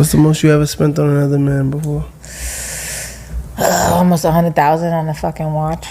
What's the most you ever spent on another man before? Almost 100,000 on a fucking watch.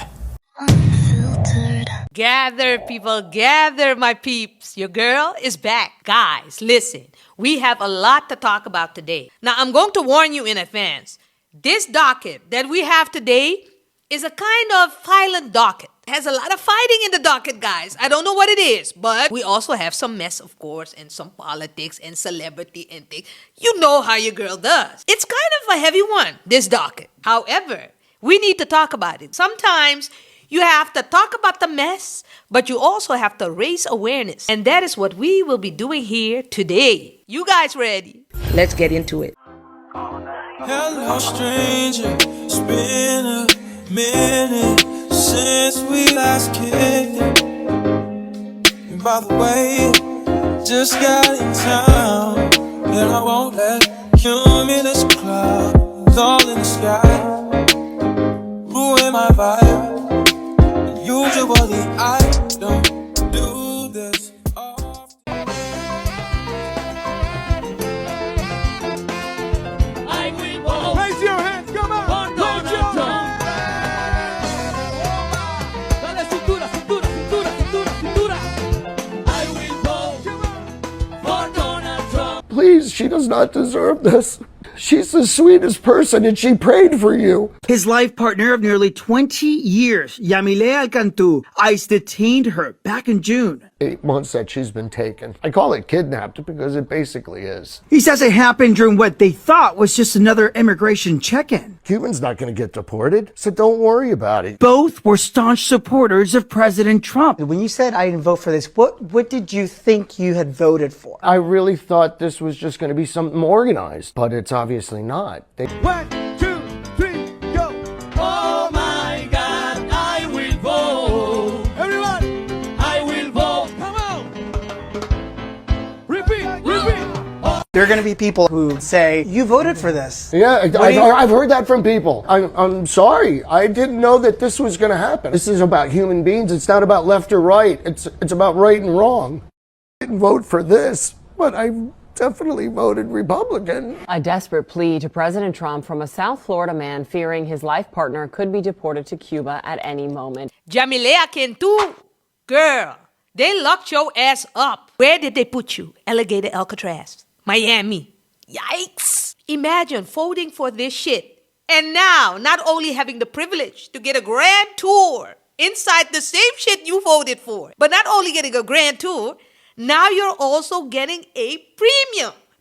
Unfiltered. Gather, people, gather, my peeps. Your girl is back. Guys, listen, we have a lot to talk about today. Now, I'm going to warn you in advance. This docket that we have today is a kind of violent docket. It has a lot of fighting in the docket, guys. I don't know what it is, but we also have some mess, of course, and some politics and celebrity and things. You know how your girl does. It's kind of a heavy one, this docket. However, we need to talk about it. Sometimes you have to talk about the mess, but you also have to raise awareness. And that is what we will be doing here today. You guys ready? Let's get into it. Hello, stranger. It's been a minute since we last kicked it. And by the way, just got in town, and I won't let cumulus clouds all in the sky ruin my vibe. And usually I don't do this often. I will vote. Raise your hands, come on! For Donald Trump. Dale cintura, cintura, cintura, cintura, cintura. I will vote for Donald Trump. Please, she does not deserve this. She's the sweetest person and she prayed for you. His life partner of nearly 20 years, Yamile Alcantu, ICE detained her back in June. 8 months that she's been taken. I call it kidnapped because it basically is. He says it happened during what they thought was just another immigration check-in. Cuban's not going to get deported, so don't worry about it. Both were staunch supporters of President Trump. When you said I didn't vote for this, what did you think you had voted for? I really thought this was just going to be something organized, but it's obviously not. 1, 2, 3, go! Oh my God, I will vote. Everyone, I will vote. come on! Repeat, repeat! There are going to be people who say, you voted for this. Yeah, I've heard that from people. I'm sorry. I didn't know that this was going to happen. This is about human beings. It's not about left or right. It's about right and wrong. I didn't vote for this, but I definitely voted Republican. A desperate plea to President Trump from a South Florida man fearing his life partner could be deported to Cuba at any moment. Jamilea Cantu, girl, they locked your ass up. Where did they put you? Alligator Alcatraz, Miami. Yikes. Imagine voting for this shit. And now, not only having the privilege to get a grand tour inside the same shit you voted for, but not only getting a grand tour, now you're also getting a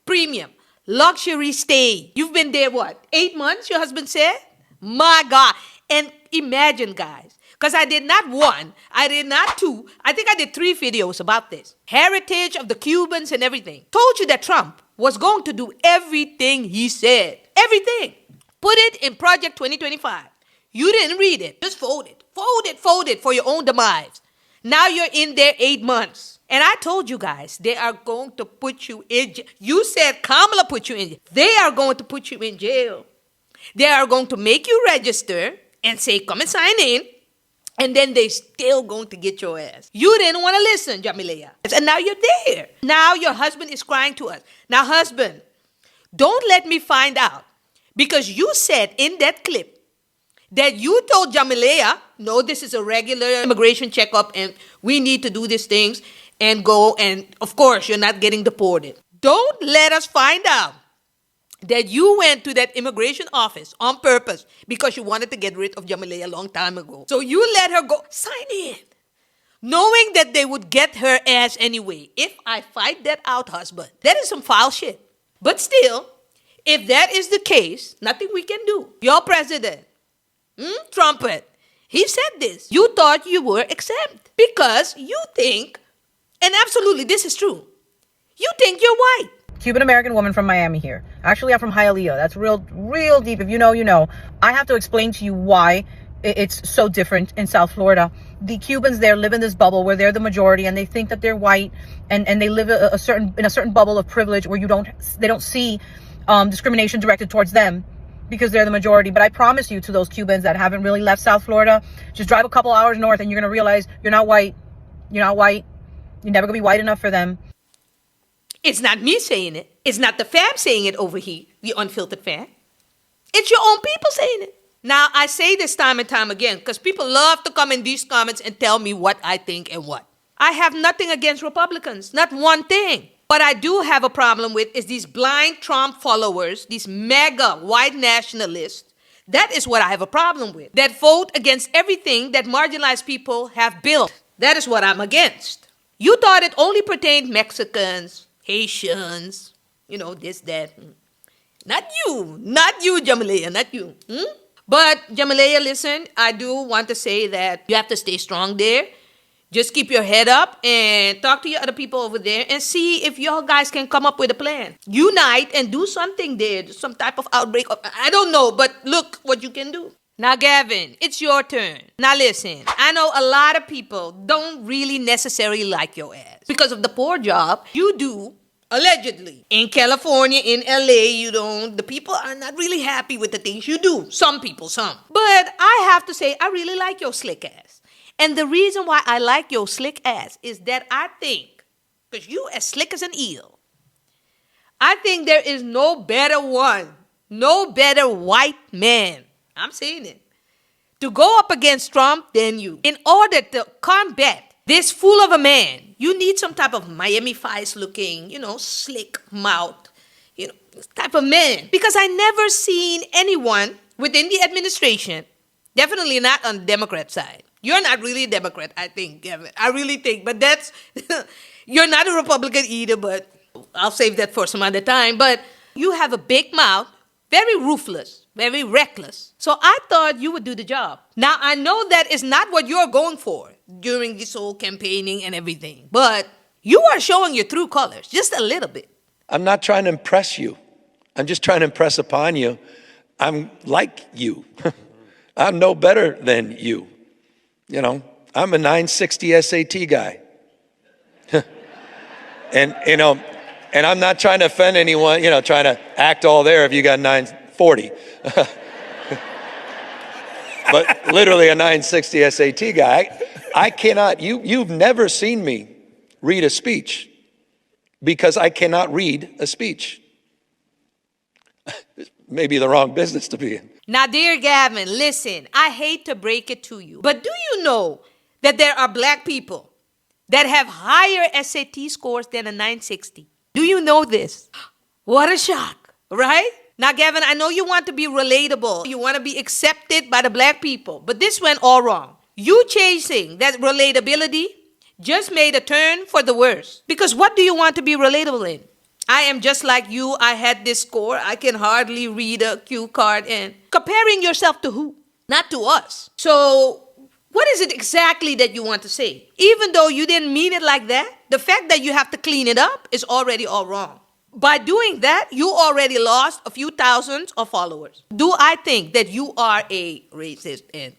premium luxury stay. You've been there, what, 8 months, your husband said? My God. And imagine, guys, because I did not one, I did not two, I think I did 3 videos about this. Heritage of the Cubans and everything. Told you that Trump was going to do everything he said. Everything. Put it in Project 2025. You didn't read it. Just voted for your own demise. Now you're in there 8 months. And I told you guys, they are going to put you in jail. You said Kamala put you in jail. They are going to put you in jail. They are going to make you register and say, come and sign in. And then they still going to get your ass. You didn't want to listen, Jamilea. And now you're there. Now your husband is crying to us. Now, husband, don't let me find out. Because you said in that clip that you told Jamilea, no, this is a regular immigration checkup and we need to do these things and go. And of course, you're not getting deported. Don't let us find out that you went to that immigration office on purpose because you wanted to get rid of Jamilea a long time ago. So you let her go, sign in, knowing that they would get her ass anyway. If I find that out, husband, that is some foul shit. But still, if that is the case, nothing we can do. Your president, Trumpet, he said this. You thought you were exempt because you think, and absolutely this is true, you think you're white. Cuban-American woman from Miami here. Actually, I'm from Hialeah. That's real deep. If you know, you know. I have to explain to you why it's so different in South Florida. The Cubans there live in this bubble where they're the majority and they think that they're white and they live in a certain bubble of privilege where they don't see discrimination directed towards them because they're the majority. But I promise you, to those Cubans that haven't really left South Florida, just drive a couple hours north and you're going to realize you're not white. You're not white. You're never going to be white enough for them. It's not me saying it. It's not the fam saying it over here, the unfiltered fam. It's your own people saying it. Now, I say this time and time again because people love to come in these comments and tell me what I think and what. I have nothing against Republicans, not one thing. What I do have a problem with is these blind Trump followers, these mega white nationalists. That is what I have a problem with. That vote against everything that marginalized people have built. That is what I'm against. You thought it only pertained Mexicans, Haitians, this, that. Not you, Jamalaya, not you. But Jamalaya, listen, I do want to say that you have to stay strong there. Just keep your head up and talk to your other people over there and see if y'all guys can come up with a plan. Unite and do something there, some type of outbreak. I don't know, but look what you can do. Now, Gavin, it's your turn. Now, listen, I know a lot of people don't really necessarily like your ass because of the poor job you do, allegedly. In California, in LA, the people are not really happy with the things you do. Some people, some. But I have to say, I really like your slick ass. And the reason why I like your slick ass is that I think, because you as slick as an eel, I think there is no better one, no better white man, I'm saying it, to go up against Trump than you. In order to combat this fool of a man, you need some type of Miami Vice looking, slick mouth, type of man. Because I never seen anyone within the administration, definitely not on the Democrat side. You're not really a Democrat, I think, Gavin. I really think. But that's, you're not a Republican either, but I'll save that for some other time. But you have a big mouth, very ruthless, very reckless. So I thought you would do the job. Now, I know that is not what you're going for during this whole campaigning and everything. But you are showing your true colors, just a little bit. I'm not trying to impress you. I'm just trying to impress upon you. I'm like you. I'm no better than you. I'm a 960 SAT guy. and I'm not trying to offend anyone, trying to act all there if you got 940. But literally a 960 SAT guy. I cannot, you've never seen me read a speech because I cannot read a speech. Maybe the wrong business to be in. Now, dear Gavin, listen, I hate to break it to you, but do you know that there are black people that have higher SAT scores than a 960? Do you know this? What a shock, right? Now, Gavin, I know you want to be relatable. You want to be accepted by the black people, but this went all wrong. You chasing that relatability just made a turn for the worse. Because what do you want to be relatable in? I am just like you. I had this score. I can hardly read a cue card. And comparing yourself to who? Not to us. So what is it exactly that you want to say? Even though you didn't mean it like that, the fact that you have to clean it up is already all wrong. By doing that, you already lost a few thousands of followers. Do I think that you are a racist? And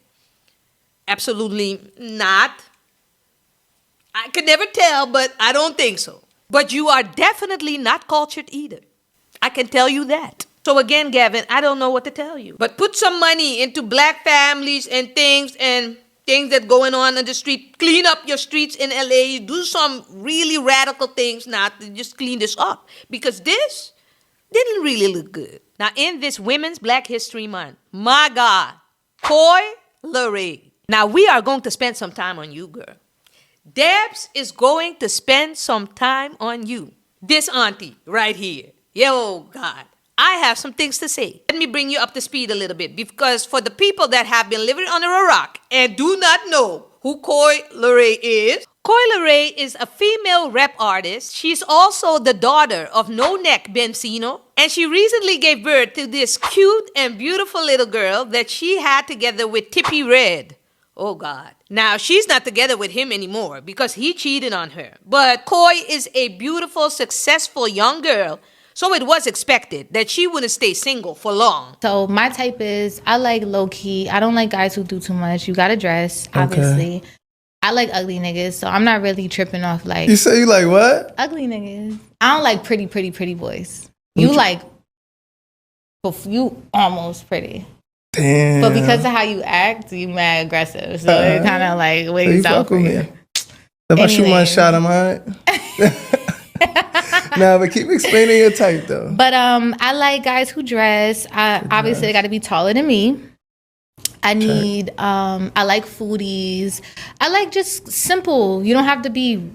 absolutely not. I could never tell, but I don't think so. But you are definitely not cultured either. I can tell you that. So again, Gavin, I don't know what to tell you. But put some money into black families and things that going on the street. Clean up your streets in LA. Do some really radical things now to just clean this up. Because this didn't really look good. Now, in this Women's Black History Month, my God, Coi Leray. Now, we are going to spend some time on you, girl. Debs is going to spend some time on you. This auntie right here. Yo, God. I have some things to say. Let me bring you up to speed a little bit because for the people that have been living under a rock and do not know who Coi Leray is, Coi Leray is a female rap artist. She's also the daughter of No Neck Benzino, and she recently gave birth to this cute and beautiful little girl that she had together with Tippy Red. Oh, God. Now, she's not together with him anymore because he cheated on her. But Coi is a beautiful, successful young girl, so it was expected that she wouldn't stay single for long. So my type is, I like low-key. I don't like guys who do too much. You gotta dress, obviously. Okay. I like ugly niggas, so I'm not really tripping off like... You say you like what? Ugly niggas. I don't like pretty boys. You like... You almost pretty. Damn. But because of how you act, you mad aggressive. So it kind of like weighs out for you. If I shoot my shot, am I? Nah, but keep explaining your type though. But I like guys who dress. Obviously, they got to be taller than me. I need. I like foodies. I like just simple. You don't have to be.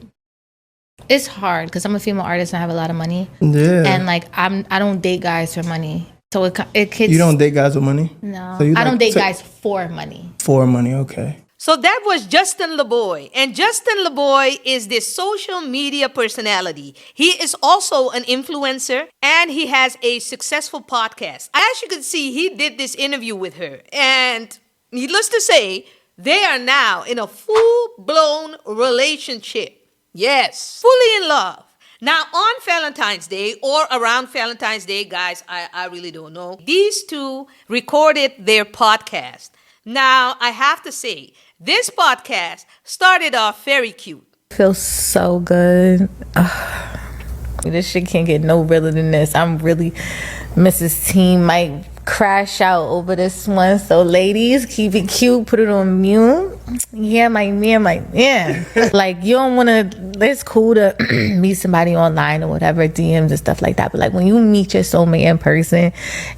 It's hard because I'm a female artist and I have a lot of money. Yeah. And like I don't date guys for money. So it could. You don't date guys with money? No. So I don't date guys for money. For money, okay. So that was Justin LaBoy. And Justin LaBoy is this social media personality. He is also an influencer and he has a successful podcast. As you can see, he did this interview with her. And needless to say, they are now in a full-blown relationship. Yes, fully in love. Now, on Valentine's Day or around Valentine's Day, guys, I really don't know. These two recorded their podcast. Now, I have to say, this podcast started off very cute. Feels so good. This shit can't get no realer than this. I'm really, Mrs. Team might crash out over this one. So ladies, keep it cute, put it on mute. Yeah, my man. Like, you don't want to, it's cool to meet somebody online or whatever, DMs and stuff like that. But like when you meet your soulmate in person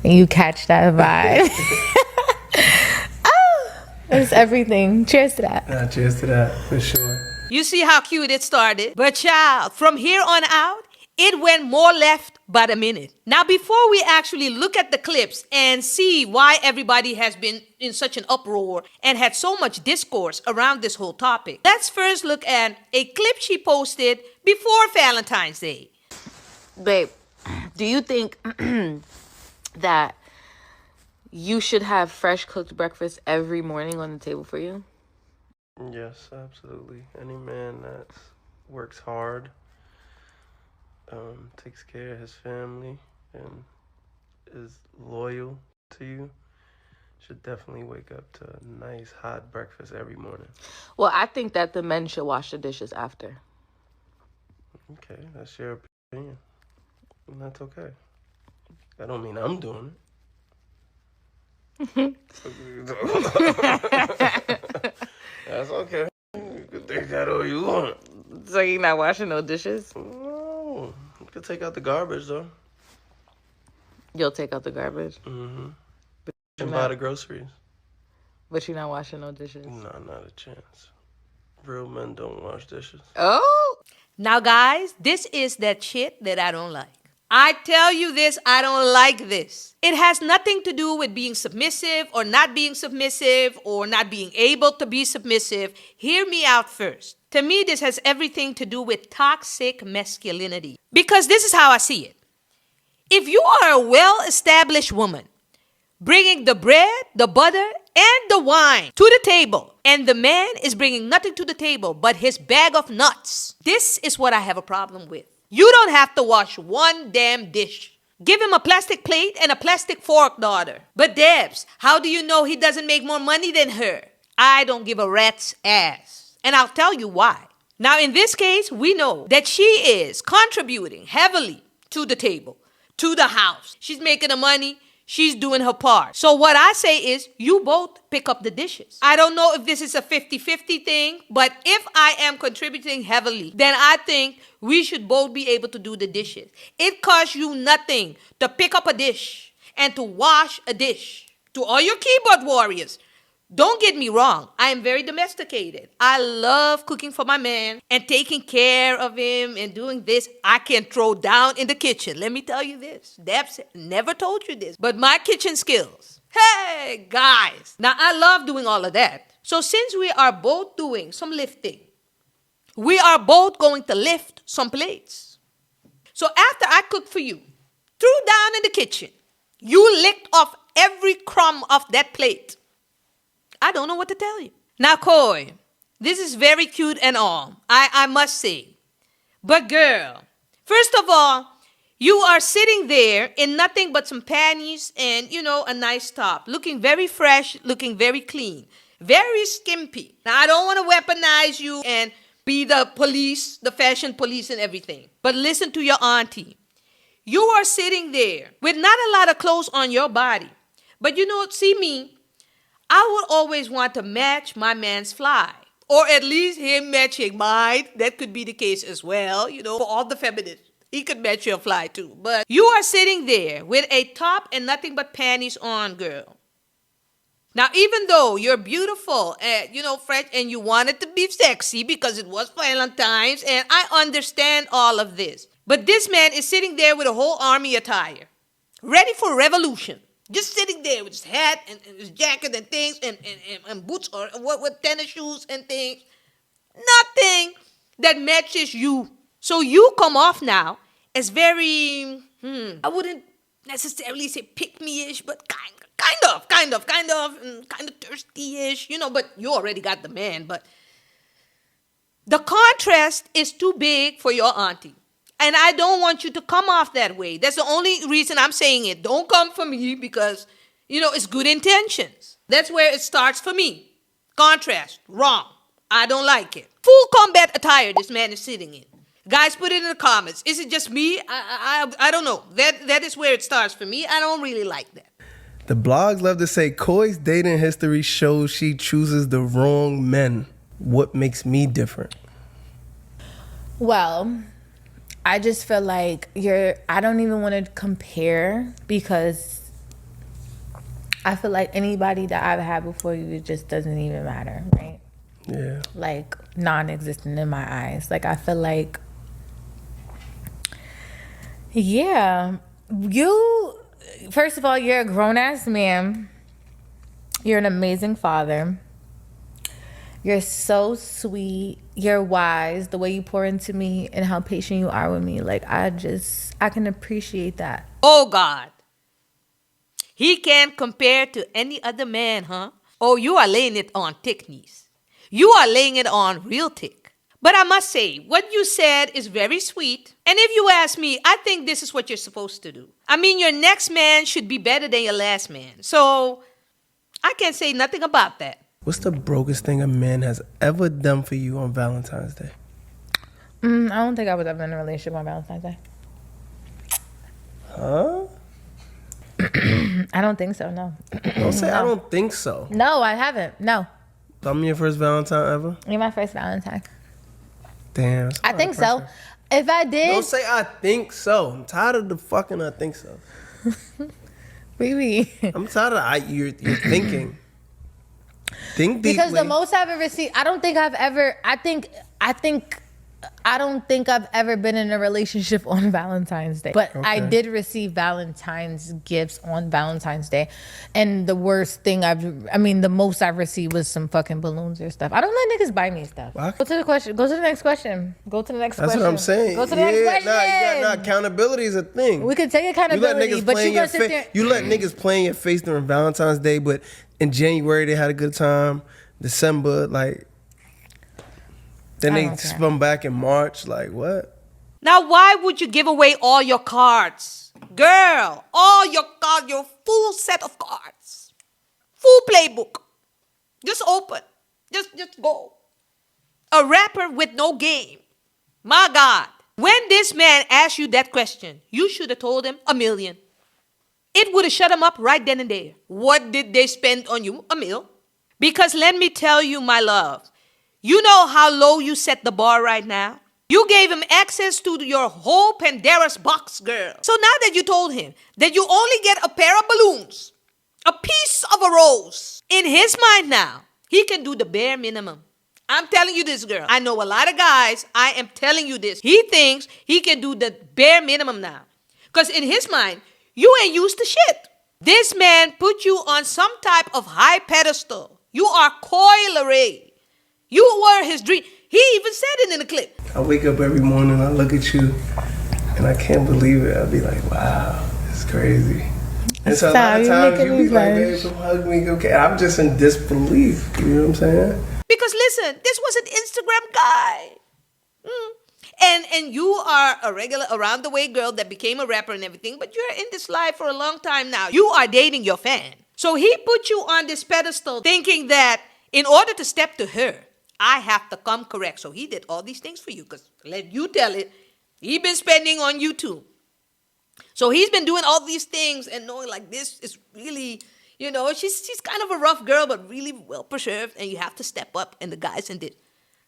and you catch that vibe. It's everything. Cheers to that. Cheers to that, for sure. You see how cute it started? But child, from here on out, it went more left by the minute. Now, before we actually look at the clips and see why everybody has been in such an uproar and had so much discourse around this whole topic, let's first look at a clip she posted before Valentine's Day. Babe, do you think that you should have fresh cooked breakfast every morning on the table for you? Yes, absolutely. Any man that works hard, takes care of his family, and is loyal to you should definitely wake up to a nice hot breakfast every morning. Well, I think that the men should wash the dishes after. Okay, that's your opinion. And that's okay. That don't mean I'm doing it. That's okay. You can think that all you want. So you're not washing no dishes? No. You can take out the garbage, though. You'll take out the garbage? Mm-hmm. And buy the groceries. But you're not washing no dishes? No, not a chance. Real men don't wash dishes. Oh! Now, guys, this is that shit that I don't like. I tell you this, I don't like this. It has nothing to do with being submissive or not being submissive or not being able to be submissive. Hear me out first. To me, this has everything to do with toxic masculinity. Because this is how I see it. If you are a well-established woman, bringing the bread, the butter, and the wine to the table, and the man is bringing nothing to the table but his bag of nuts, this is what I have a problem with. You don't have to wash one damn dish. Give him a plastic plate and a plastic fork, daughter. But Debs, how do you know he doesn't make more money than her? I don't give a rat's ass. And I'll tell you why. Now, in this case, we know that she is contributing heavily to the table, to the house. She's making the money. She's doing her part. So what I say is you both pick up the dishes. I don't know if this is a 50-50 thing, but if I am contributing heavily, then I think we should both be able to do the dishes. It costs you nothing to pick up a dish and to wash a dish. To all your keyboard warriors, don't get me wrong. I am very domesticated. I love cooking for my man and taking care of him and doing this. I can throw down in the kitchen. Let me tell you this. Debs never told you this, but my kitchen skills. Hey, guys. Now, I love doing all of that. So since we are both doing some lifting, we are both going to lift some plates. So after I cook for you, threw down in the kitchen, you licked off every crumb of that plate. I don't know what to tell you. Now, Coi, this is very cute and all, I must say. But girl, first of all, you are sitting there in nothing but some panties and, a nice top. Looking very fresh, looking very clean, very skimpy. Now, I don't want to weaponize you and be the police, the fashion police and everything. But listen to your auntie. You are sitting there with not a lot of clothes on your body. But see me. I would always want to match my man's fly. Or at least him matching mine. That could be the case as well, for all the feminists He could bet you a fly too. But you are sitting there with a top and nothing but panties on, girl. Now, even though you're beautiful and, French, and you wanted to be sexy because it was Valentine's, and I understand all of this. But this man is sitting there with a whole army attire, ready for revolution. Just sitting there with his hat and his jacket and things and boots or what tennis shoes and things. Nothing that matches you. So you come off now as very, I wouldn't necessarily say pick-me-ish, but kind of thirsty-ish, but you already got the man. But the contrast is too big for your auntie. And I don't want you to come off that way. That's the only reason I'm saying it. Don't come for me because, it's good intentions. That's where it starts for me. Contrast, wrong. I don't like it. Full combat attire this man is sitting in. Guys, put it in the comments. Is it just me? I don't know. That is where it starts for me. I don't really like that. The blogs love to say Coi's dating history shows she chooses the wrong men. What makes me different? Well, I just feel like I don't even want to compare because I feel like anybody that I've had before you, it just doesn't even matter, right? Yeah. Like non-existent in my eyes. Like I feel like, yeah, first of all, you're a grown-ass man. You're an amazing father. You're so sweet. You're wise. The way you pour into me and how patient you are with me. Like, I can appreciate that. Oh, God. He can't compare to any other man, huh? Oh, you are laying it on thick knees. You are laying it on real thick. But I must say, what you said is very sweet. And if you ask me, I think this is what you're supposed to do. I mean, your next man should be better than your last man. So I can't say nothing about that. What's the brokest thing a man has ever done for you on Valentine's Day? I don't think I was ever in a relationship on Valentine's Day. Huh? I don't think so, no. Don't say I don't think so. No, I haven't. No. I'm your first Valentine ever? You're my first Valentine. Damn. I think so. If I did... Don't say I think so. I'm tired of the fucking I think so. Baby. I'm tired of you're thinking. Think deeply. Because the most I've ever seen, I don't think I've ever been in a relationship on Valentine's Day. But I did receive Valentine's gifts on Valentine's Day. And the most I've received was some fucking balloons or stuff. I don't let niggas buy me stuff. What? Go to the question. Go to the next question. That's what I'm saying. Go to the next question. Accountability is a thing. We could take accountability, but you gonna sit there. You let niggas play in your face during Valentine's Day, but in January they had a good time. December, then they spun back in March. Like, what? Now, why would you give away all your cards? Girl, all your cards, your full set of cards. Full playbook. Just open. Just go. A rapper with no game. My God. When this man asked you that question, you should have told him $1 million. It would have shut him up right then and there. What did they spend on you? $1 million. Because let me tell you, my love, you know how low you set the bar right now? You gave him access to your whole Pandora's box, girl. So now that you told him that you only get a pair of balloons, a piece of a rose, in his mind now, he can do the bare minimum. I'm telling you this, girl. I know a lot of guys. I am telling you this. He thinks he can do the bare minimum now. Because in his mind, you ain't used to shit. This man put you on some type of high pedestal. You are Coi Leray. You were his dream. He even said it in the clip. I wake up every morning, I look at you, and I can't believe it. I'll be like, wow, it's crazy. And so a lot of times you be like, babe, come hug me. Okay, I'm just in disbelief. You know what I'm saying? Because listen, this was an Instagram guy. And you are a regular around the way girl that became a rapper and everything, but you're in this life for a long time now. You are dating your fan. So he put you on this pedestal thinking that in order to step to her, I have to come correct. So he did all these things for you because let you tell it, he been spending on you too. So he's been doing all these things and knowing like this is really, she's kind of a rough girl, but really well preserved and you have to step up and the guys did.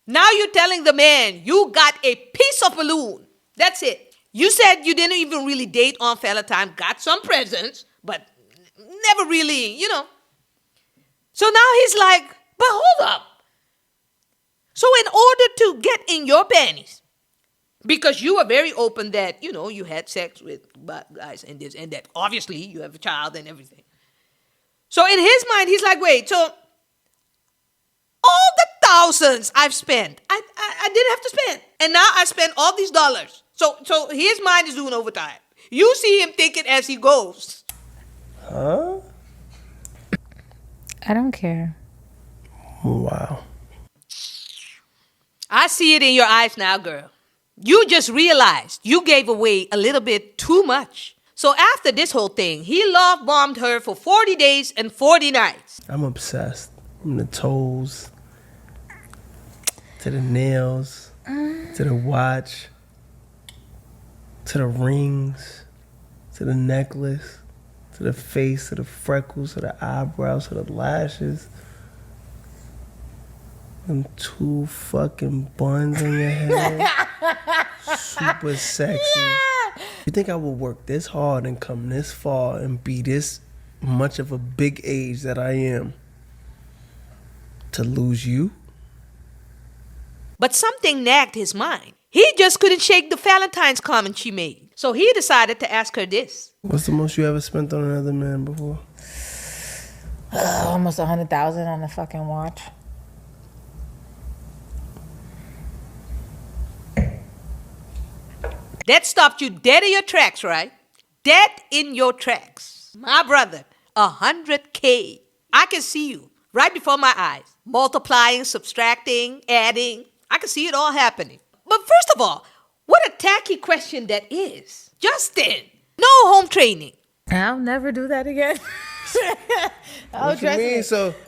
Now you're telling the man you got a piece of balloon. That's it. You said you didn't even really date on Valentine, got some presents, but never really, you know. So now he's like, but hold up. So in order to get in your panties, because you were very open that, you know, you had sex with guys and this and that. Obviously, you have a child and everything. So in his mind, he's like, wait, so all the thousands I've spent, I didn't have to spend. And now I spent all these dollars. So his mind is doing overtime. You see him thinking as he goes. Huh? I don't care. Wow. I see it in your eyes now, girl. You just realized you gave away a little bit too much. So after this whole thing, he love bombed her for 40 days and 40 nights. I'm obsessed. From the toes, to the nails, to the watch, to the rings, to the necklace, to the face, to the freckles, to the eyebrows, to the lashes. Them 2 fucking buns on your head. Super sexy. You think I would work this hard and come this far and be this much of a big age that I am to lose you? But something nagged his mind. He just couldn't shake the Valentine's comment she made. So he decided to ask her this. What's the most you ever spent on another man before? Almost 100,000 on a fucking watch. That stopped you dead in your tracks, right? Dead in your tracks. My brother, 100K. I can see you right before my eyes. Multiplying, subtracting, adding. I can see it all happening. But first of all, what a tacky question that is. Justin, no home training. I'll never do that again. What you mean?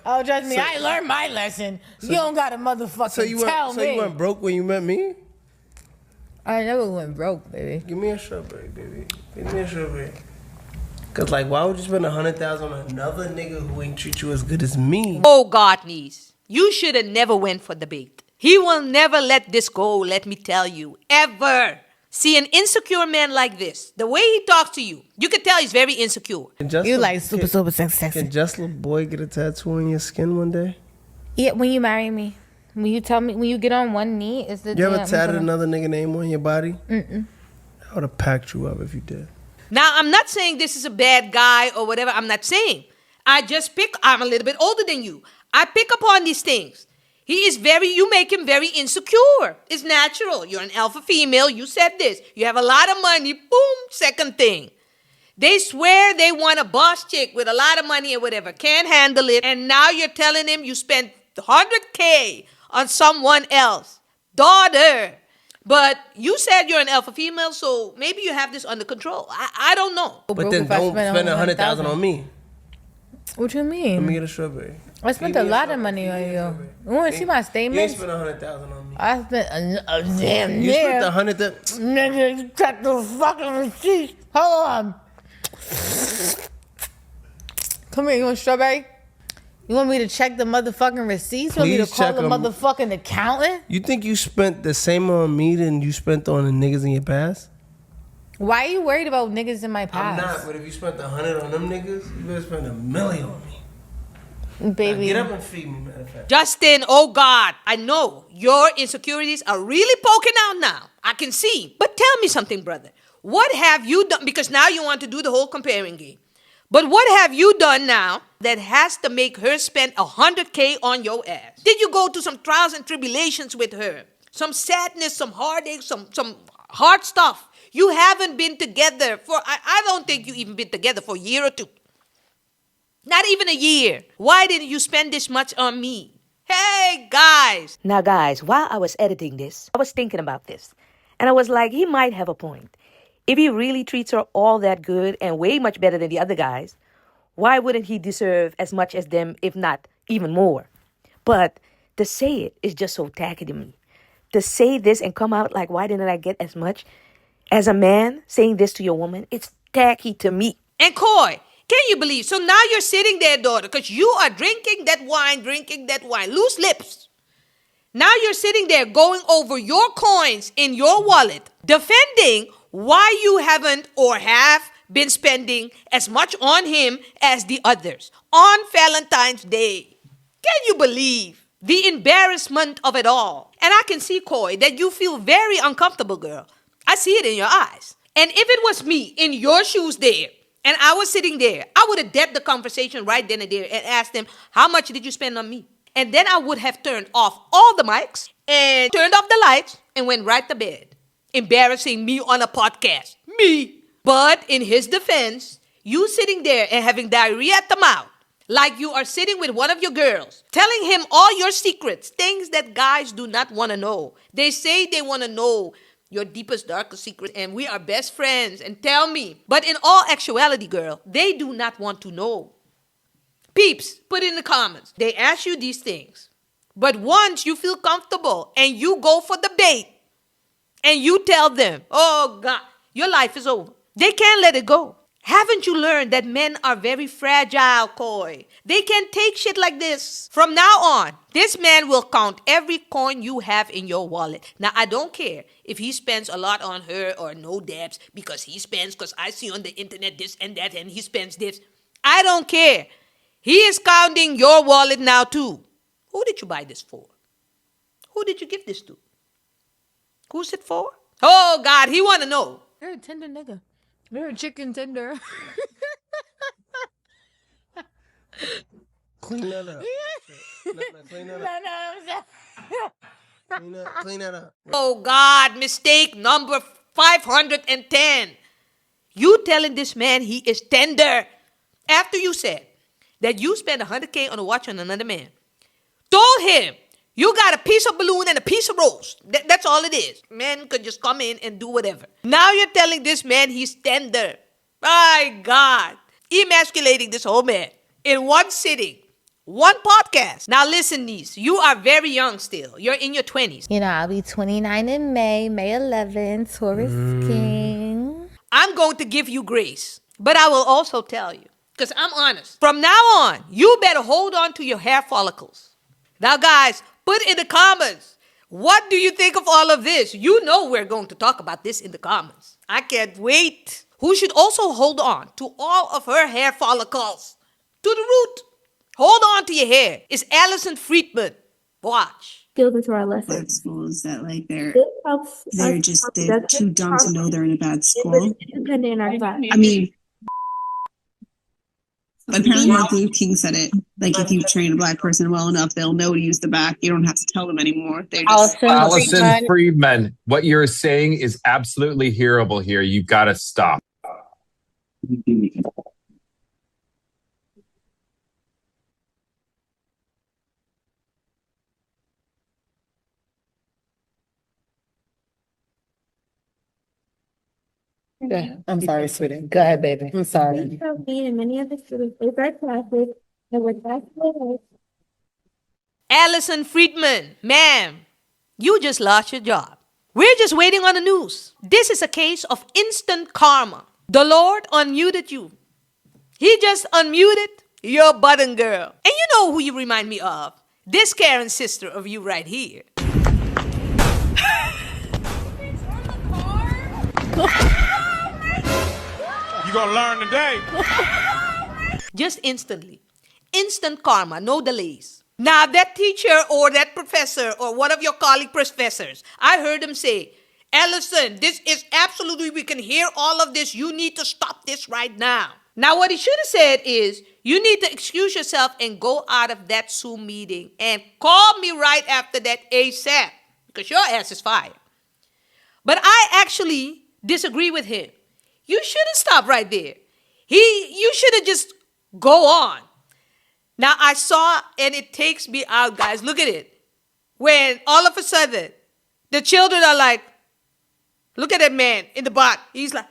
Oh, trust me. I learned my lesson. You don't got to motherfucking tell me. So you went broke when you met me? I never went broke, baby. Give me a strawberry, baby. Give me a strawberry. Cause like, why would you spend 100,000 on another nigga who ain't treat you as good as me? Oh God, niece, you should have never went for the bait. He will never let this go. Let me tell you, ever. See an insecure man like this, the way he talks to you, you can tell he's very insecure. You like super sexy. Can just LaBoy get a tattoo on your skin one day? Yeah, when you marry me. When you tell me, when you get on one knee, is the You ever tatted another nigga name on your body? Mm-mm. I would have packed you up if you did. Now, I'm not saying this is a bad guy or whatever. I'm not saying. I'm a little bit older than you. I pick up on these things. You make him very insecure. It's natural. You're an alpha female. You said this. You have a lot of money. Boom. Second thing. They swear they want a boss chick with a lot of money or whatever. Can't handle it. And now you're telling him you spent 100K on someone else. Daughter. But you said you're an alpha female, so maybe you have this under control. I don't know. But then don't spend 100,000 on me. What you mean? Let me get a strawberry. I spent a lot of money on you. You want to see my statements? You ain't spent 100,000 on me. I spent a damn You near. spent 100. Nigga, check the fucking receipt. Hold on. Come here, you want strawberry? You want me to check the motherfucking receipts? You want me to call the motherfucking accountant? You think you spent the same on me than you spent on the niggas in your past? Why are you worried about niggas in my past? I'm not, but if you spent 100 on them niggas, you better spend $1 million on me. Baby. Now get up and feed me, matter of fact. Justin, oh God, I know your insecurities are really poking out now. I can see. But tell me something, brother. What have you done? Because now you want to do the whole comparing game. But what have you done now that has to make her spend 100K on your ass? Did you go through some trials and tribulations with her? Some sadness, some heartache, some hard stuff. You haven't been together I don't think you even been together for a year or two. Not even a year. Why didn't you spend this much on me? Hey, guys. Now, guys, while I was editing this, I was thinking about this. And I was like, he might have a point. If he really treats her all that good and way much better than the other guys, why wouldn't he deserve as much as them, if not even more? But to say it is just so tacky to me. To say this and come out like, why didn't I get as much? As a man saying this to your woman, it's tacky to me. And Coi, can you believe? So now you're sitting there, daughter, because you are drinking that wine. Loose lips. Now you're sitting there going over your coins in your wallet, defending why you haven't or have been spending as much on him as the others on Valentine's Day. Can you believe the embarrassment of it all? And I can see, Coi, that you feel very uncomfortable, girl. I see it in your eyes. And if it was me in your shoes there, and I was sitting there, I would have dead the conversation right then and there and asked them, how much did you spend on me? And then I would have turned off all the mics and turned off the lights and went right to bed. Embarrassing me on a podcast. Me. But in his defense, you sitting there and having diarrhea at the mouth, like you are sitting with one of your girls, telling him all your secrets, things that guys do not want to know. They say they want to know your deepest, darkest secret, and we are best friends, and tell me. But in all actuality, girl, they do not want to know. Peeps, put in the comments. They ask you these things. But once you feel comfortable and you go for the bait, and you tell them, oh God, your life is over. They can't let it go. Haven't you learned that men are very fragile, Coi? They can't take shit like this. From now on, this man will count every coin you have in your wallet. Now, I don't care if he spends a lot on her or no Debs because I see on the internet this and that and he spends this. I don't care. He is counting your wallet now too. Who did you buy this for? Who did you give this to? Who's it for? Oh, God, he want to know. You're a tender nigga. You're a chicken tender. Clean that up. Clean that up. Clean that up. Oh, God, mistake number 510. You telling this man he is tender after you said that you spent $100K on a watch on another man. Told him you got a piece of balloon and a piece of rose. That's all it is. Men could just come in and do whatever. Now you're telling this man he's tender. My God. Emasculating this whole man in one sitting. One podcast. Now listen, niece. You are very young still. You're in your 20s. You know, I'll be 29 in May 11th, Taurus King. I'm going to give you grace. But I will also tell you, because I'm honest. From now on, you better hold on to your hair follicles. Now, guys, put in the comments, what do you think of all of this? You know we're going to talk about this in the comments. I can't wait. Who should also hold on to all of her hair follicles? To the root. Hold on to your hair. It's Allison Friedman. Watch. Build into our lesson. Schools that like they're too dumb to know they're in a bad school. I mean, apparently Martin Luther King said it. Like if you train a black person well enough, they'll know to use the back. You don't have to tell them anymore. They just Allison Friedman, what you're saying is absolutely hearable here. You've got to stop. Yeah, I'm sorry, sweetie. Go ahead, baby. I'm sorry. Me and many other students in our classes that were back. Allison Friedman, ma'am, you just lost your job. We're just waiting on the news. This is a case of instant karma. The Lord unmuted you. He just unmuted your button girl. And you know who you remind me of? This Karen sister of you right here. You gonna learn today. Just instantly. Instant karma, no delays. Now that teacher or that professor or one of your colleague professors, I heard them say, Allison, this is absolutely, we can hear all of this. You need to stop this right now. Now what he should have said is, you need to excuse yourself and go out of that Zoom meeting and call me right after that ASAP because your ass is fired. But I actually disagree with him. You shouldn't stop right there. You should have just go on. Now I saw, and it takes me out, guys. Look at it. When all of a sudden, the children are like, look at that man in the bot. He's like,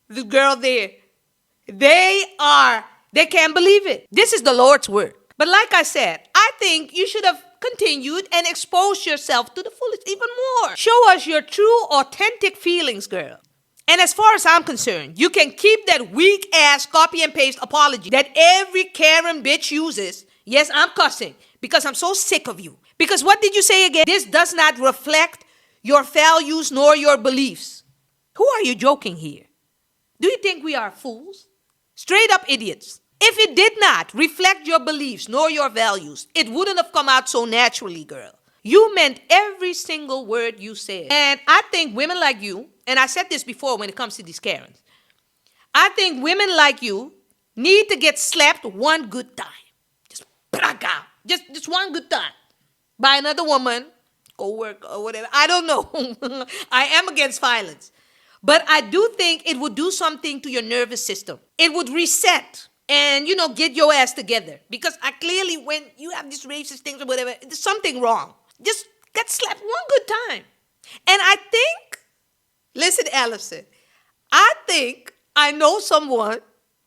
the girl there. They can't believe it. This is the Lord's word. But like I said, I think you should have continued and exposed yourself to the fullest even more. Show us your true, authentic feelings, girl. And as far as I'm concerned, you can keep that weak-ass copy and paste apology that every Karen bitch uses. Yes, I'm cussing because I'm so sick of you. Because what did you say again? This does not reflect your values nor your beliefs. Who are you joking here? Do you think we are fools? Straight up idiots. If it did not reflect your beliefs nor your values, it wouldn't have come out so naturally, girl. You meant every single word you said. And I think women like you, and I said this before when it comes to these Karens, I think women like you need to get slapped one good time. Just praga. Just one good time. By another woman, co-worker or whatever. I don't know. I am against violence. But I do think it would do something to your nervous system. It would reset and, get your ass together. Because I clearly, when you have these racist things or whatever, there's something wrong. Just get slapped one good time. And I think, listen, Allison, I think I know someone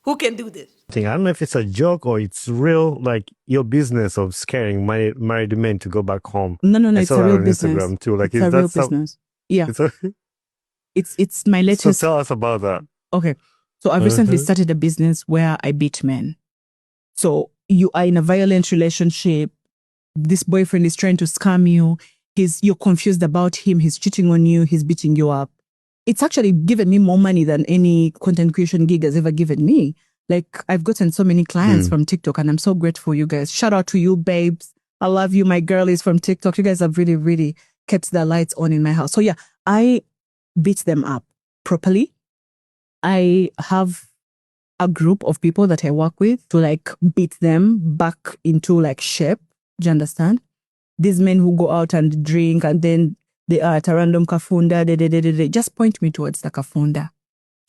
who can do this. I don't know if it's a joke or it's real, like your business of scaring married men to go back home. No, I it's saw a that real on business. Instagram too. Like, it's a real business. Yeah. It's my latest. So tell us about that. Okay. So I've recently started a business where I beat men. So you are in a violent relationship. This boyfriend is trying to scam you. You're confused about him. He's cheating on you. He's beating you up. It's actually given me more money than any content creation gig has ever given me. Like, I've gotten so many clients from TikTok, and I'm so grateful, you guys. Shout out to you, babes. I love you. My girlies from TikTok. You guys have really, really kept the lights on in my house. So yeah, I beat them up properly. I have a group of people that I work with to like beat them back into like shape. Do you understand? These men who go out and drink and then they are at a random kafunda, they just point me towards the kafunda.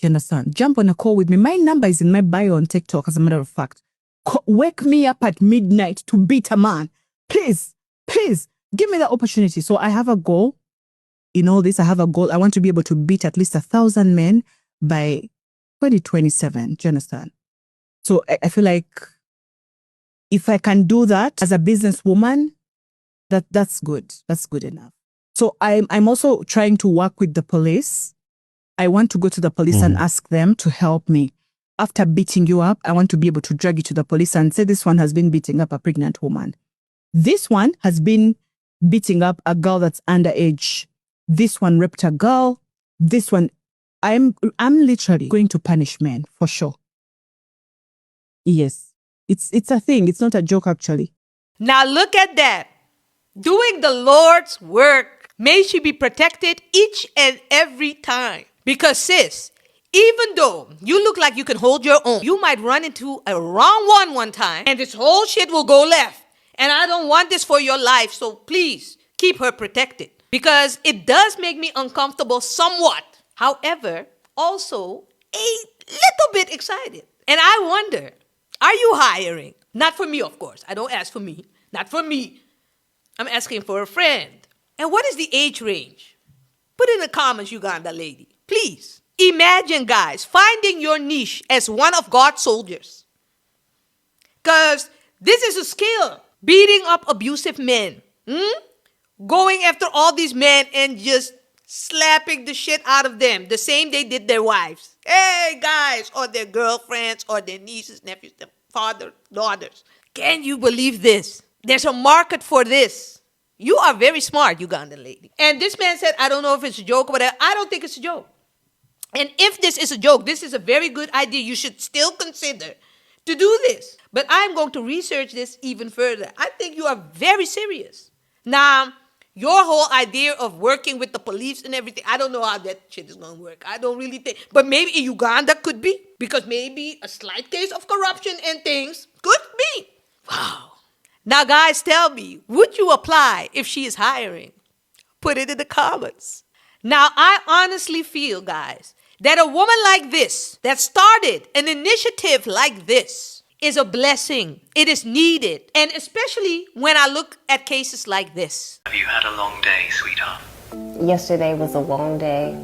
You understand? Jump on a call with me. My number is in my bio on TikTok, as a matter of fact. Wake me up at midnight to beat a man. Please, give me the opportunity. So I have a goal. In all this, I have a goal. I want to be able to beat at least 1,000 men by 2027. Do you understand? So I feel like if I can do that as a businesswoman, that's good. That's good enough. So I'm also trying to work with the police. I want to go to the police and ask them to help me. After beating you up, I want to be able to drag you to the police and say, this one has been beating up a pregnant woman. This one has been beating up a girl that's underage. This one raped a girl. This one, I'm literally going to punish men for sure. Yes, it's a thing. It's not a joke, actually. Now look at that. Doing the Lord's work. May she be protected each and every time. Because sis, even though you look like you can hold your own, you might run into a wrong one time and this whole shit will go left. And I don't want this for your life. So please keep her protected. Because it does make me uncomfortable somewhat. However, also a little bit excited. And I wonder, are you hiring? Not for me, of course. I don't ask for me. Not for me. I'm asking for a friend. And what is the age range? Put in the comments, Uganda lady. Please. Imagine, guys, finding your niche as one of God's soldiers. Because this is a skill. Beating up abusive men. Going after all these men and just slapping the shit out of them. The same they did their wives. Hey, guys. Or their girlfriends or their nieces, nephews, their father, daughters. Can you believe this? There's a market for this. You are very smart, Ugandan lady. And this man said, I don't know if it's a joke or whatever. I don't think it's a joke. And if this is a joke, this is a very good idea. You should still consider to do this. But I'm going to research this even further. I think you are very serious. Now, your whole idea of working with the police and everything, I don't know how that shit is going to work. I don't really think. But maybe in Uganda could be. Because maybe a slight case of corruption and things could be. Wow. Now, guys, tell me, would you apply if she is hiring? Put it in the comments. Now, I honestly feel, guys, that a woman like this, that started an initiative like this, is a blessing. It is needed. And especially when I look at cases like this. Have you had a long day, sweetheart? Yesterday was a long day.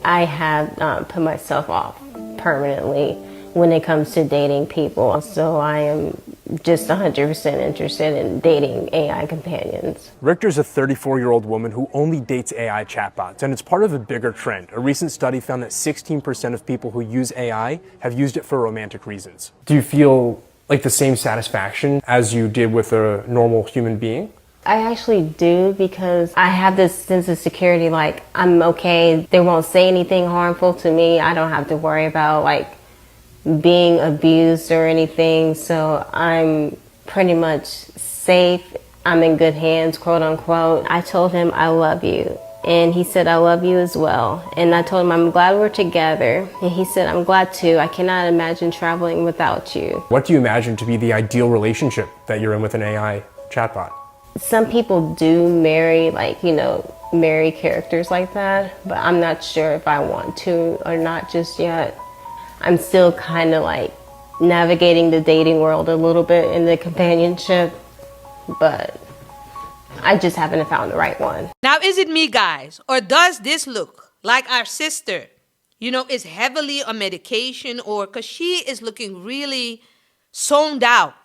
I have put myself off permanently when it comes to dating people. So I am just 100% interested in dating AI companions. Richter's a 34-year-old woman who only dates AI chatbots, and it's part of a bigger trend. A recent study found that 16% of people who use AI have used it for romantic reasons. Do you feel like the same satisfaction as you did with a normal human being? I actually do, because I have this sense of security, like I'm okay. They won't say anything harmful to me. I don't have to worry about like being abused or anything. So I'm pretty much safe. I'm in good hands, quote unquote. I told him I love you. And he said, I love you as well. And I told him, I'm glad we're together. And he said, I'm glad too. I cannot imagine traveling without you. What do you imagine to be the ideal relationship that you're in with an AI chatbot? Some people do marry, like, marry characters like that, but I'm not sure if I want to or not just yet. I'm still kind of like navigating the dating world a little bit in the companionship, but I just haven't found the right one. Now, is it me, guys, or does this look like our sister, is heavily on medication, or because she is looking really zoned out?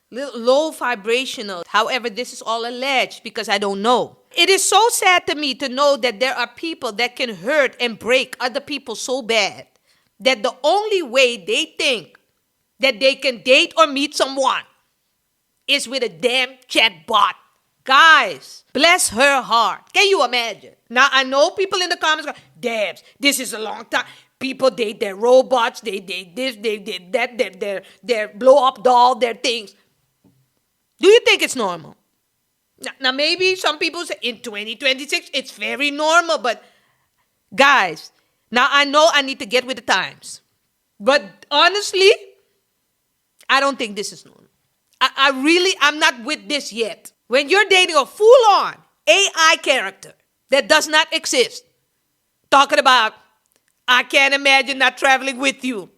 Low vibrational. However, this is all alleged because I don't know. It is so sad to me to know that there are people that can hurt and break other people so bad that the only way they think that they can date or meet someone is with a damn chatbot. Guys, bless her heart. Can you imagine? Now, I know people in the comments go, Debs, this is a long time. People date their robots, they date this, they did that, their blow-up doll, their things. Do you think it's normal? Now, maybe some people say in 2026, it's very normal. But guys, now I know I need to get with the times. But honestly, I don't think this is normal. I'm not with this yet. When you're dating a full-on AI character that does not exist, talking about, I can't imagine not traveling with you.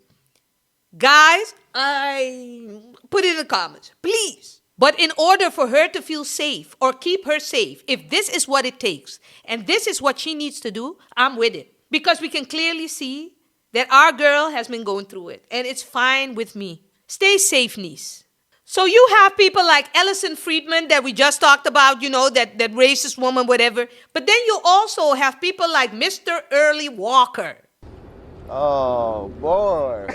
Guys, I put it in the comments, please. But in order for her to feel safe or keep her safe, if this is what it takes and this is what she needs to do, I'm with it. Because we can clearly see that our girl has been going through it and it's fine with me. Stay safe, niece. So you have people like Ellison Friedman that we just talked about, that racist woman, whatever. But then you also have people like Mr. Early Walker. Oh, boy.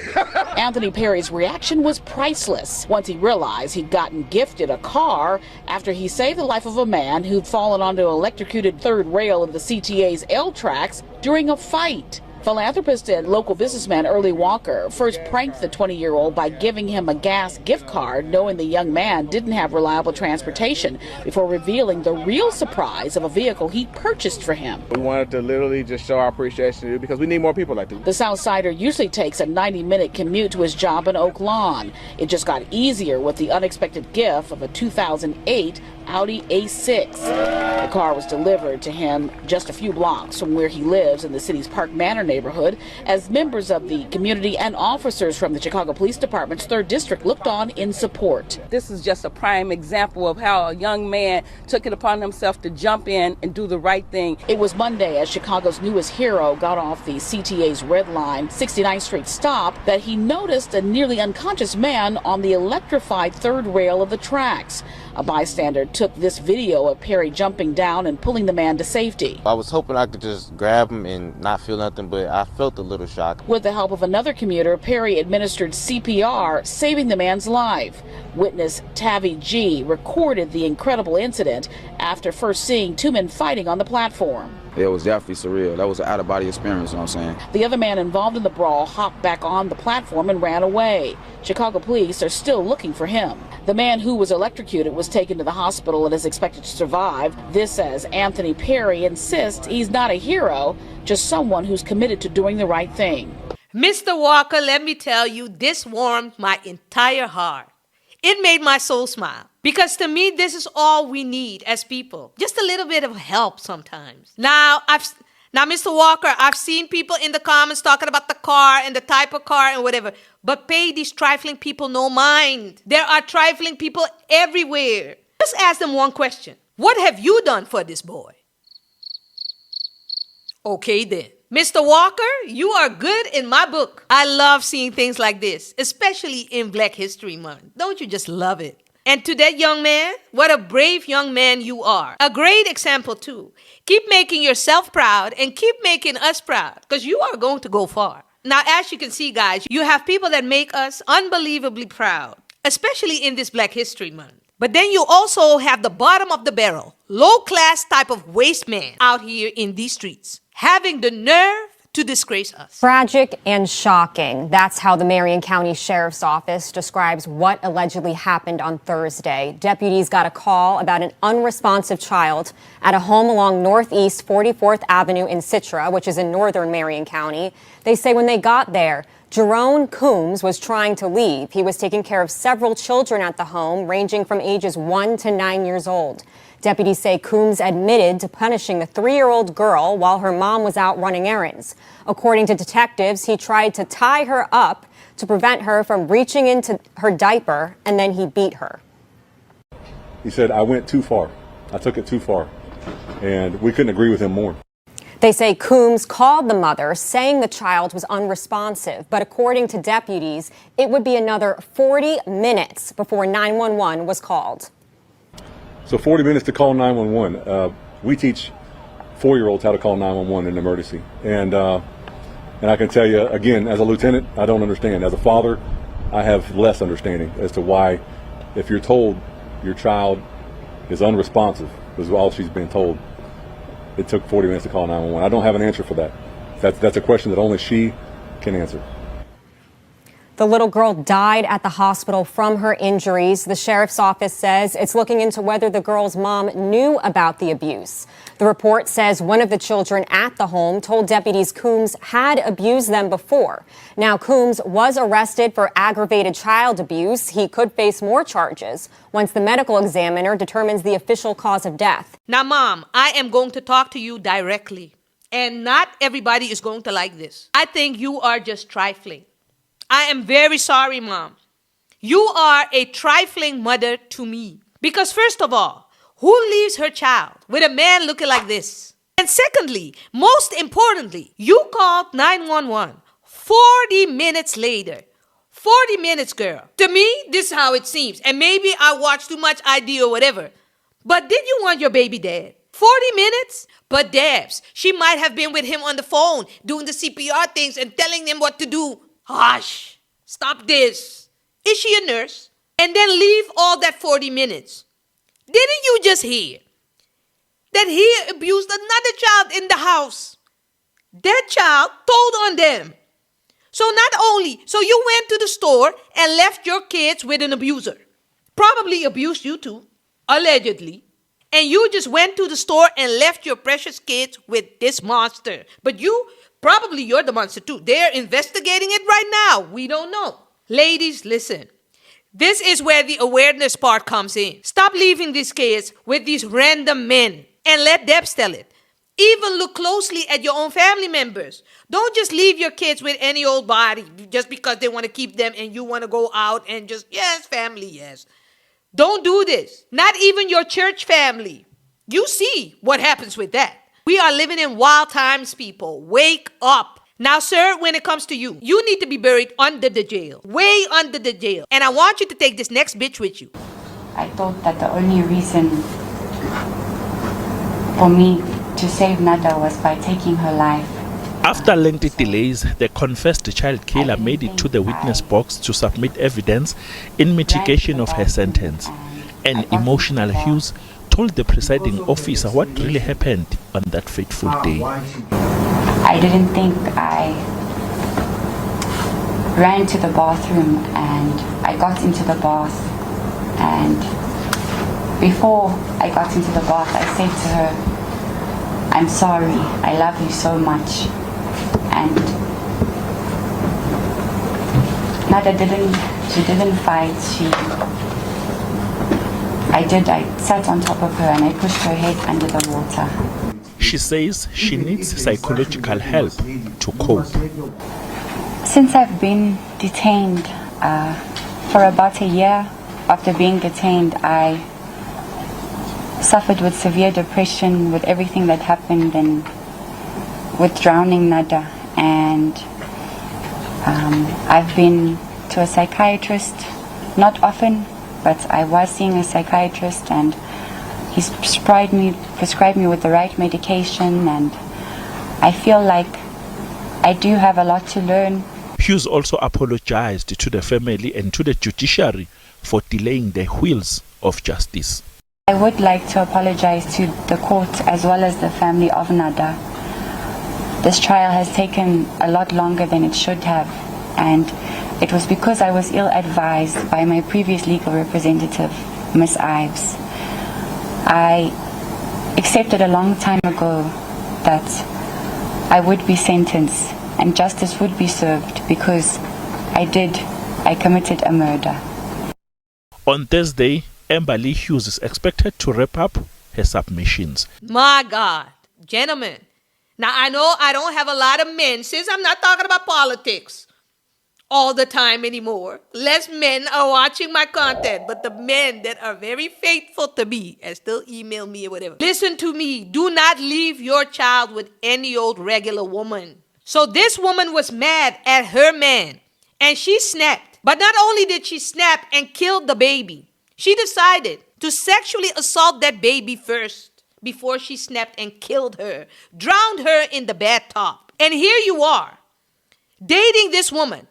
Anthony Perry's reaction was priceless once he realized he'd gotten gifted a car after he saved the life of a man who'd fallen onto an electrocuted third rail of the CTA's L tracks during a fight. Philanthropist and local businessman Early Walker first pranked the 20-year-old by giving him a gas gift card, knowing the young man didn't have reliable transportation, before revealing the real surprise of a vehicle he purchased for him. We wanted to literally just show our appreciation because we need more people like this. The Southsider usually takes a 90-minute commute to his job in Oak Lawn. It just got easier with the unexpected gift of a 2008 Audi A6. The car was delivered to him just a few blocks from where he lives in the city's Park Manor neighborhood, as members of the community and officers from the Chicago Police Department's 3rd District looked on in support. This is just a prime example of how a young man took it upon himself to jump in and do the right thing. It was Monday, as Chicago's newest hero got off the CTA's Red Line 69th Street stop, that he noticed a nearly unconscious man on the electrified third rail of the tracks. A bystander took this video of Perry jumping down and pulling the man to safety. I was hoping I could just grab him and not feel nothing, but I felt a little shock. With the help of another commuter, Perry administered CPR, saving the man's life. Witness Tavi G recorded the incredible incident after first seeing two men fighting on the platform. It was definitely surreal. That was an out-of-body experience, you know what I'm saying? The other man involved in the brawl hopped back on the platform and ran away. Chicago police are still looking for him. The man who was electrocuted was taken to the hospital and is expected to survive. This as Anthony Perry insists he's not a hero, just someone who's committed to doing the right thing. Mr. Walker, let me tell you, this warmed my entire heart. It made my soul smile. Because to me, this is all we need as people. Just a little bit of help sometimes. Now, Mr. Walker, I've seen people in the comments talking about the car and the type of car and whatever. But pay these trifling people no mind. There are trifling people everywhere. Just ask them one question. What have you done for this boy? Okay then. Mr. Walker, you are good in my book. I love seeing things like this, especially in Black History Month. Don't you just love it? And to that young man, what a brave young man you are. A great example too. Keep making yourself proud and keep making us proud, because you are going to go far. Now, as you can see, guys, you have people that make us unbelievably proud, especially in this Black History Month. But then you also have the bottom of the barrel, low-class type of waste man out here in these streets, having the nerve to disgrace us. Tragic and shocking. That's how the Marion County Sheriff's Office describes what allegedly happened on Thursday. Deputies got a call about an unresponsive child at a home along Northeast 44th Avenue in Citra, which is in northern Marion County. They say when they got there, Jerome Coombs was trying to leave. He was taking care of several children at the home, ranging from ages 1 to 9 years old. Deputies say Coombs admitted to punishing the 3-year-old girl while her mom was out running errands. According to detectives, he tried to tie her up to prevent her from reaching into her diaper, and then he beat her. He said, I went too far. I took it too far. And we couldn't agree with him more. They say Coombs called the mother, saying the child was unresponsive. But according to deputies, it would be another 40 minutes before 911 was called. So 40 minutes to call 911. We teach 4-year-olds how to call 911 in an emergency. And I can tell you, again, as a lieutenant, I don't understand. As a father, I have less understanding as to why, if you're told your child is unresponsive, is all she's been told, it took 40 minutes to call 911. I don't have an answer for that. That's a question that only she can answer. The little girl died at the hospital from her injuries. The sheriff's office says it's looking into whether the girl's mom knew about the abuse. The report says one of the children at the home told deputies Coombs had abused them before. Now, Coombs was arrested for aggravated child abuse. He could face more charges once the medical examiner determines the official cause of death. Now, Mom, I am going to talk to you directly. And not everybody is going to like this. I think you are just trifling. I am very sorry, Mom. You are a trifling mother to me. Because first of all, who leaves her child with a man looking like this? And secondly, most importantly, you called 911 40 minutes later. 40 minutes, girl. To me, this is how it seems. And maybe I watched too much ID or whatever. But did you want your baby dead? 40 minutes? But Debs, she might have been with him on the phone doing the CPR things and telling him what to do. Hush! Stop this. Is she a nurse? And then leave all that 40 minutes. Didn't you just hear that he abused another child in the house? That child told on them. So you went to the store and left your kids with an abuser. Probably abused you too, allegedly. And you just went to the store and left your precious kids with this monster. But you're the monster too. They're investigating it right now. We don't know. Ladies, listen. This is where the awareness part comes in. Stop leaving these kids with these random men and let Debs tell it. Even look closely at your own family members. Don't just leave your kids with any old body just because they want to keep them and you want to go out and just, yes, family, yes. Don't do this. Not even your church family. You see what happens with that. We are living in wild times, people. Wake up. Now, sir, when it comes to you, you need to be buried under the jail. Way under the jail. And I want you to take this next bitch with you. I thought that the only reason for me to save Nada was by taking her life. After lengthy delays, the confessed child killer made it to the witness box to submit evidence in mitigation of her sentence. And emotional Hughes told the presiding officer what really happened on that fateful day. I didn't think. I ran to the bathroom and I got into the bath, and before I got into the bath I said to her, I'm sorry, I love you so much. And Nada didn't fight. I sat on top of her and I pushed her head under the water. She says she needs psychological help to cope. Since I've been detained for about a year, after being detained, I suffered with severe depression with everything that happened and with drowning Nada. And I've been to a psychiatrist, not often, but I was seeing a psychiatrist, and he's prescribed me with the right medication, and I feel like I do have a lot to learn. Hughes also apologized to the family and to the judiciary for delaying the wheels of justice. I would like to apologize to the court as well as the family of Nada. This trial has taken a lot longer than it should have, and it was because I was ill-advised by my previous legal representative, Miss Ives. I accepted a long time ago that I would be sentenced and justice would be served because I committed a murder. On Thursday, Amber Lee Hughes is expected to wrap up her submissions. My God, gentlemen. Now, I know I don't have a lot of men, since I'm not talking about politics all the time anymore. Less men are watching my content, but the men that are very faithful to me and still email me or whatever. Listen to me. Do not leave your child with any old regular woman. So this woman was mad at her man, and she snapped. But not only did she snap and kill the baby, she decided to sexually assault that baby first before she snapped and killed her, drowned her in the bathtub. And here you are, dating this woman,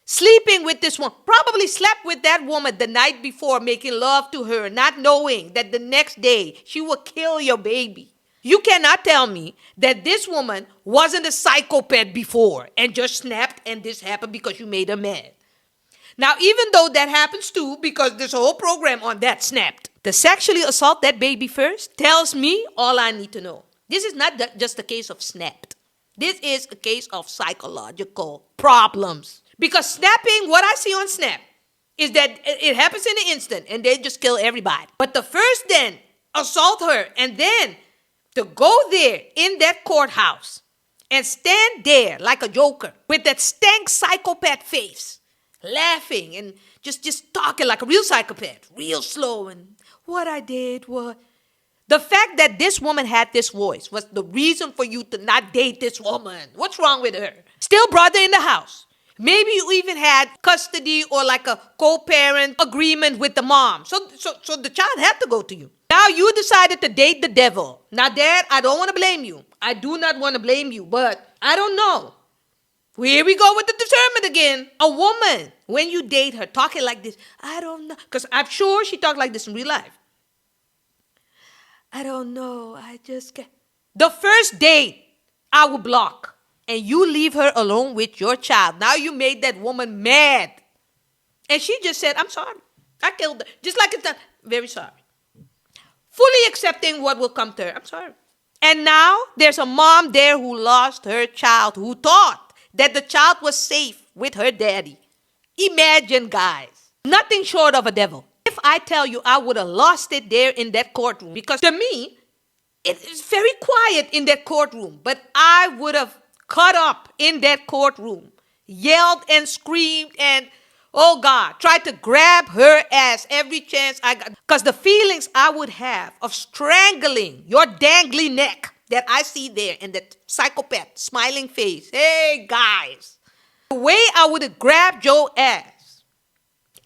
sleeping with this one, probably slept with that woman the night before, making love to her, not knowing that the next day she will kill your baby. You cannot tell me that this woman wasn't a psychopath before and just snapped and this happened because you made her mad. Now, even though that happens too, because this whole program on that snapped, to sexually assault that baby first tells me all I need to know. This is not just a case of snapped. This is a case of psychological problems. Because snapping, what I see on Snap, is that it happens in an instant and they just kill everybody. But the first then assault her and then to go there in that courthouse and stand there like a joker with that stank psychopath face, laughing and just talking like a real psychopath, real slow. And what I did was, the fact that this woman had this voice was the reason for you to not date this woman. What's wrong with her? Still brought her in the house. Maybe you even had custody or like a co-parent agreement with the mom. So the child had to go to you. Now you decided to date the devil. Now, Dad, I don't want to blame you. I do not want to blame you, but I don't know. Here we go with the discernment again. A woman, when you date her, talking like this, I don't know. Because I'm sure she talked like this in real life. I don't know. I just can't. The first date, I will block. And you leave her alone with your child. Now you made that woman mad. And she just said, I'm sorry. I killed her. Just like it's done. Very sorry. Fully accepting what will come to her. I'm sorry. And now there's a mom there who lost her child, who thought that the child was safe with her daddy. Imagine, guys. Nothing short of a devil. If I tell you I would have lost it there in that courtroom, because to me, it is very quiet in that courtroom, but I would have cut up in that courtroom, yelled and screamed and, oh God, tried to grab her ass every chance I got. Because the feelings I would have of strangling your dangly neck that I see there in that psychopath smiling face. Hey, guys. The way I would have grabbed your ass,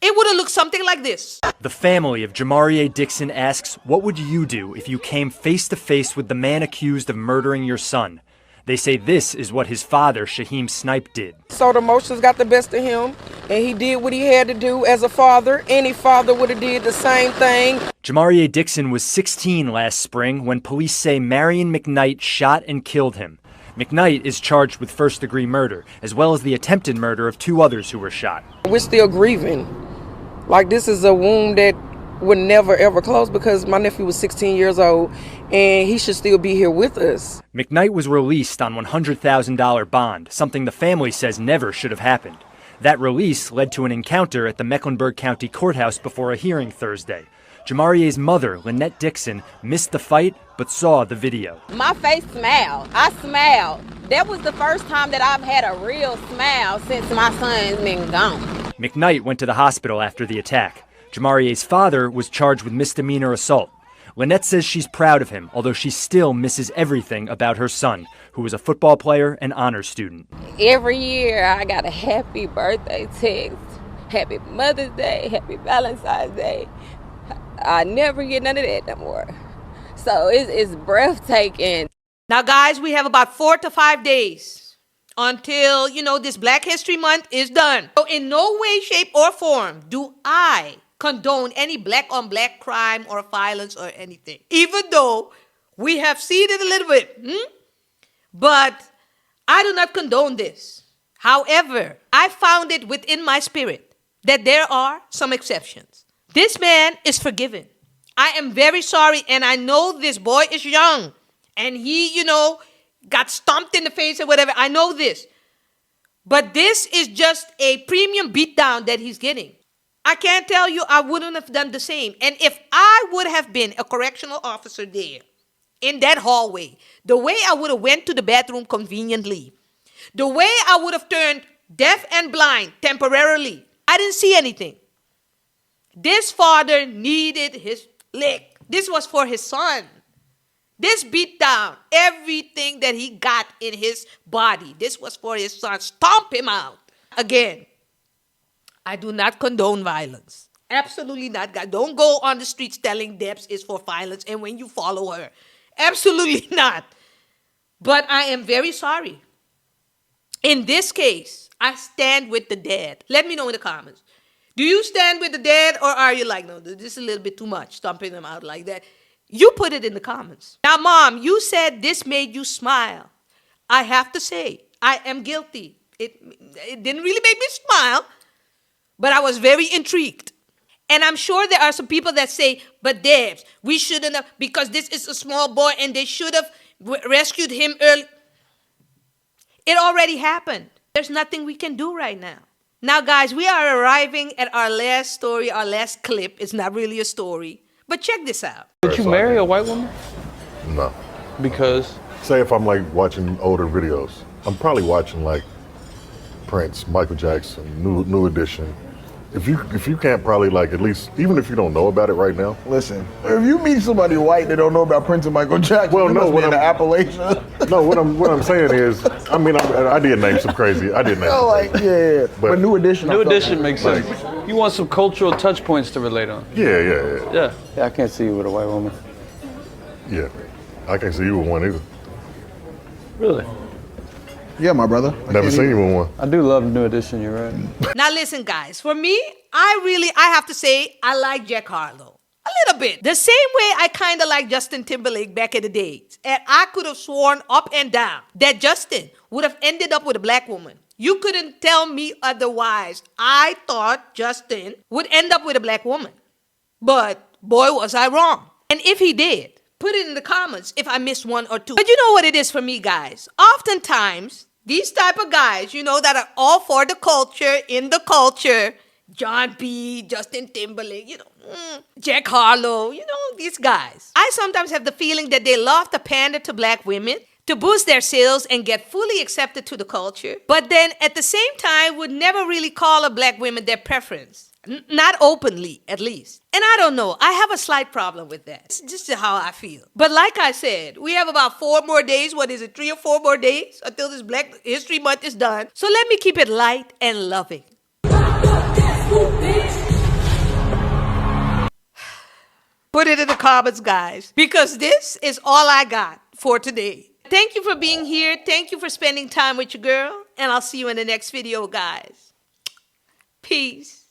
it would have looked something like this. The family of Jamarie Dixon asks, what would you do if you came face to face with the man accused of murdering your son? They say this is what his father, Shaheem Snipe, did. So the emotions got the best of him, and he did what he had to do as a father. Any father would have did the same thing. Jamarie Dixon was 16 last spring when police say Marion McKnight shot and killed him. McKnight is charged with first-degree murder, as well as the attempted murder of 2 others who were shot. We're still grieving. Like, this is a wound that would never ever close, because my nephew was 16 years old and he should still be here with us. McKnight was released on $100,000 bond, something the family says never should have happened. That release led to an encounter at the Mecklenburg County Courthouse before a hearing Thursday. Jamarie's mother, Lynette Dixon, missed the fight but saw the video. My face smiled. I smiled. That was the first time that I've had a real smile since my son's been gone. McKnight went to the hospital after the attack. Jamarie's father was charged with misdemeanor assault. Lynette says she's proud of him, although she still misses everything about her son, who was a football player and honor student. Every year I got a happy birthday text, happy Mother's Day, happy Valentine's Day. I never get none of that no more. So it's breathtaking. Now, guys, we have about 4 to 5 days until, this Black History Month is done. So in no way, shape, or form do I condone any black-on-black crime or violence or anything, even though we have seen it a little bit. But I do not condone this. However, I found it within my spirit that there are some exceptions. This man is forgiven. I am very sorry, and I know this boy is young, and he, got stomped in the face or whatever. I know this. But this is just a premium beatdown that he's getting. I can't tell you I wouldn't have done the same. And if I would have been a correctional officer there, in that hallway, the way I would have went to the bathroom conveniently, the way I would have turned deaf and blind temporarily, I didn't see anything. This father needed his lick. This was for his son. This beat down everything that he got in his body. This was for his son. Stomp him out. Again, I do not condone violence. Absolutely not. Don't go on the streets telling Debs is for violence and when you follow her. Absolutely not. But I am very sorry. In this case, I stand with the dead. Let me know in the comments. Do you stand with the dead, or are you like, no, this is a little bit too much, stomping them out like that? You put it in the comments. Now, Mom, you said this made you smile. I have to say, I am guilty. It didn't really make me smile, but I was very intrigued. And I'm sure there are some people that say, but Debs, we shouldn't have, because this is a small boy and they should have rescued him early. It already happened. There's nothing we can do right now. Now, guys, we are arriving at our last story, our last clip. It's not really a story, but check this out. Did you marry a white woman? No. Because? Say if I'm like watching older videos, I'm probably watching like Prince, Michael Jackson, New Edition. If you can't probably like at least, even if you don't know about it right now. Listen, if you meet somebody white that don't know about Prince and Michael Jackson, well, no, what I'm Appalachia. No, what I'm saying is, I mean, I did name some crazy. I did name. Oh, like yeah, but New Edition. New Edition makes sense. You want some cultural touch points to relate on. Yeah. Yeah, I can't see you with a white woman. Yeah, I can't see you with one either. Really? Yeah, my brother. Never seen you with one. I do love New Edition, you're right. Now listen, guys, for me, I have to say, I like Jack Harlow. A little bit. The same way I kind of like Justin Timberlake back in the days. And I could have sworn up and down that Justin would have ended up with a black woman. You couldn't tell me otherwise. I thought Justin would end up with a black woman. But boy, was I wrong. And if he did, put it in the comments if I missed one or two. But you know what it is for me, guys? Oftentimes, these type of guys, that are all for the culture, in the culture, John B., Justin Timberlake, Jack Harlow, these guys. I sometimes have the feeling that they love to pander to black women to boost their sales and get fully accepted to the culture, but then at the same time would never really call a black woman their preference. Not openly, at least. And I don't know. I have a slight problem with that. It's just how I feel. But like I said, we have about 4 more days. What is it? 3 or 4 more days until this Black History Month is done. So let me keep it light and loving. Put it in the comments, guys, because this is all I got for today. Thank you for being here. Thank you for spending time with your girl. And I'll see you in the next video, guys. Peace.